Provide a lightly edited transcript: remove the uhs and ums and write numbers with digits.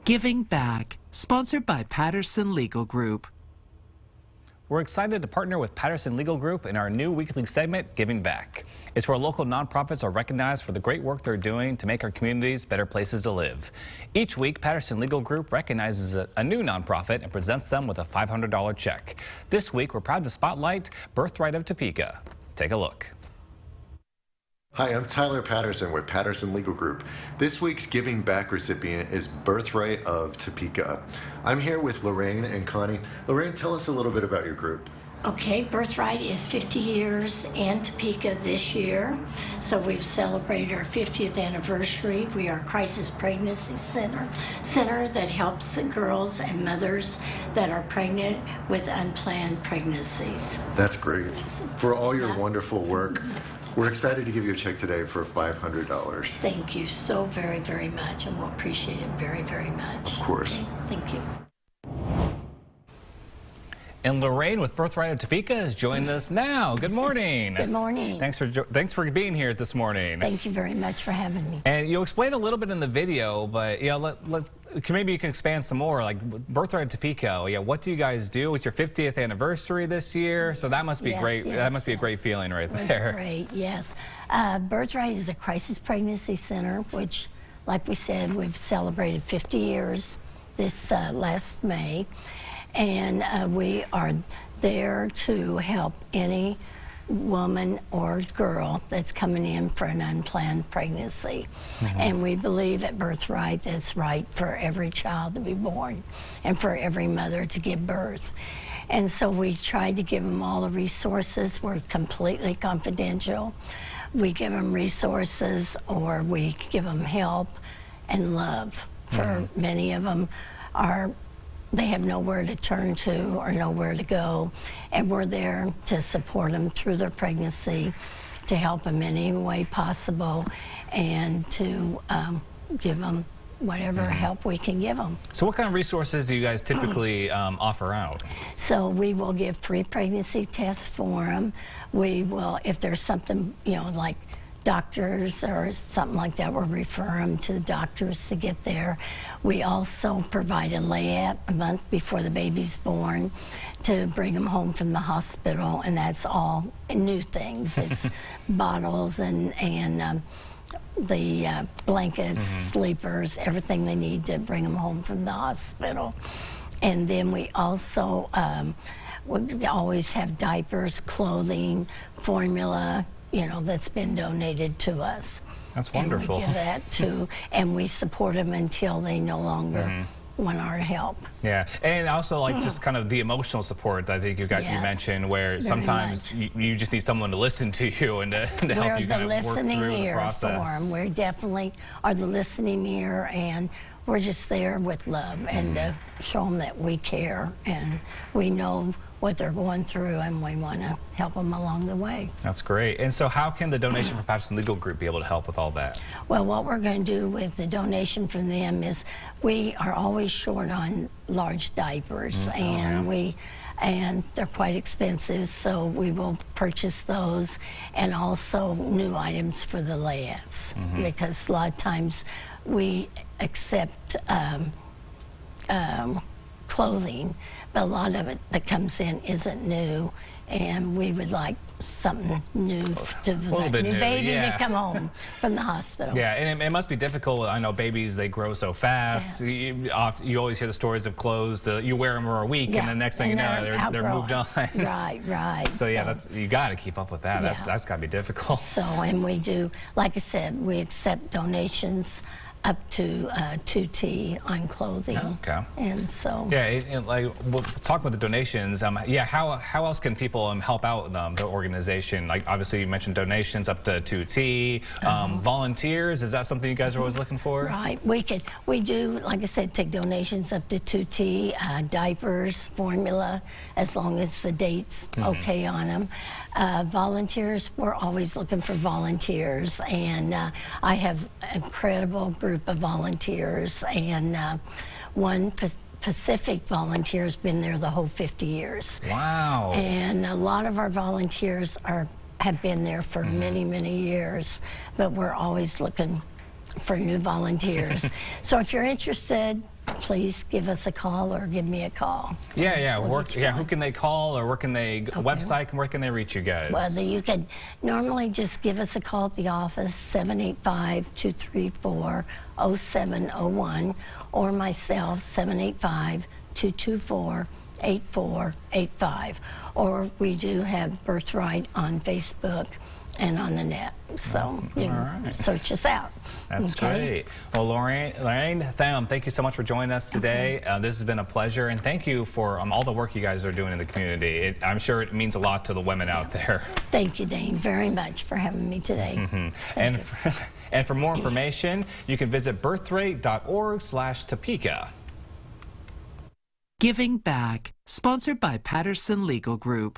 Giving Back, sponsored by Patterson Legal Group. We're excited to partner with Patterson Legal Group in our new weekly segment, Giving Back. It's where local nonprofits are recognized for the great work they're doing to make our communities better places to live. Each week, Patterson Legal Group recognizes a new nonprofit and presents them with a $500 check. This week, we're proud to spotlight Birthright of Topeka. Take a look. Hi, I'm Tyler Patterson with Patterson Legal Group. This week's Giving Back recipient is Birthright of Topeka. I'm here with Lorraine and Connie. Lorraine, tell us a little bit about your group. Okay, Birthright is 50 years in Topeka this year, so we've celebrated our 50th anniversary. We are a crisis pregnancy center that helps girls and mothers that are pregnant with unplanned pregnancies. That's great. For all your wonderful work, we're excited to give you a check today for $500. Thank you so very, very much, and we'll appreciate it very, very much. Of course. Okay, thank you. And Lorraine with Birthright of Topeka is joining us now. Good morning. Good morning. Thanks for being here this morning. Thank you very much for having me. And you explained a little bit in the video, but maybe you can expand some more. Like Birthright of Topeka, what do you guys do? It's your 50th anniversary this year, so that must be great. That must be a great feeling right there. That's great. Yes. Birthright is a crisis pregnancy center, which, like we said, we've celebrated 50 years this last May. And we are there to help any woman or girl that's coming in for an unplanned pregnancy. And we believe at Birthright that's right for every child to be born and for every mother to give birth. And so we try to give them all the resources. We're completely confidential. We give them resources, or we give them help and love. For many of them they have nowhere to turn to or nowhere to go, and we're there to support them through their pregnancy, to help them in any way possible, and to give them whatever help we can give them. So what kind of resources do you guys typically offer out? So we will give free pregnancy tests for them. We will, if there's something, like doctors or something like that, we'll refer them to the doctors to get there. We also provide a layout a month before the baby's born to bring them home from the hospital, and that's all new things. It's bottles and the blankets, sleepers, everything they need to bring them home from the hospital. And then we also we always have diapers, clothing, formula, that's been donated to us. That's wonderful. And we give that to, and we support them until they no longer want our help. Yeah, and also just kind of the emotional support that I think you mentioned, where sometimes you just need someone to listen to you and to help you kind of work through the process. We definitely are the listening ear, and we're just there with love and to show them that we care and we know what they're going through, and we want to help them along the way. That's great. And so how can the donation from Patterson Legal Group be able to help with all that? Well, what we're going to do with the donation from them is we are always short on large diapers, and they're quite expensive, so we will purchase those, and also new items for the layouts, because a lot of times we accept clothing, but a lot of it that comes in isn't new, and we would like something new to the new baby to come home from the hospital. Yeah, and it must be difficult. I know babies, they grow so fast. You always hear the stories of clothes. You wear them for a week, and the next thing you know, they're moved on. Right. So you got to keep up with that. That's got to be difficult. So, and we do, like I said, we accept donations up to 2T on clothing. Okay. And so. Yeah, and we'll talk about the donations. How else can people help out the organization? Like, obviously you mentioned donations up to 2T. Volunteers, is that something you guys are always looking for? Right. We do, like I said, take donations up to 2T, diapers, formula, as long as the date's okay on them. Volunteers, we're always looking for volunteers, and I have an incredible group of volunteers, and one Pacific volunteer has been there the whole 50 years. Wow. And a lot of our volunteers have been there for many, many years, but we're always looking for new volunteers. So if you're interested, please give us a call or give me a call. Yeah. Who can they call, or where can they website, and where can they reach you guys? Well, you can normally just give us a call at the office, 785-234-0701, or myself, 785-224-8485. Or we do have Birthright on Facebook and on the net, so you can search us out. That's great. Well, Lorraine Tham, thank you so much for joining us today. This has been a pleasure, and thank you for all the work you guys are doing in the community. I'm sure it means a lot to the women out there. Thank you, Dane, very much for having me today. And for more information, you can visit birthright.org/Topeka. Giving Back, sponsored by Patterson Legal Group.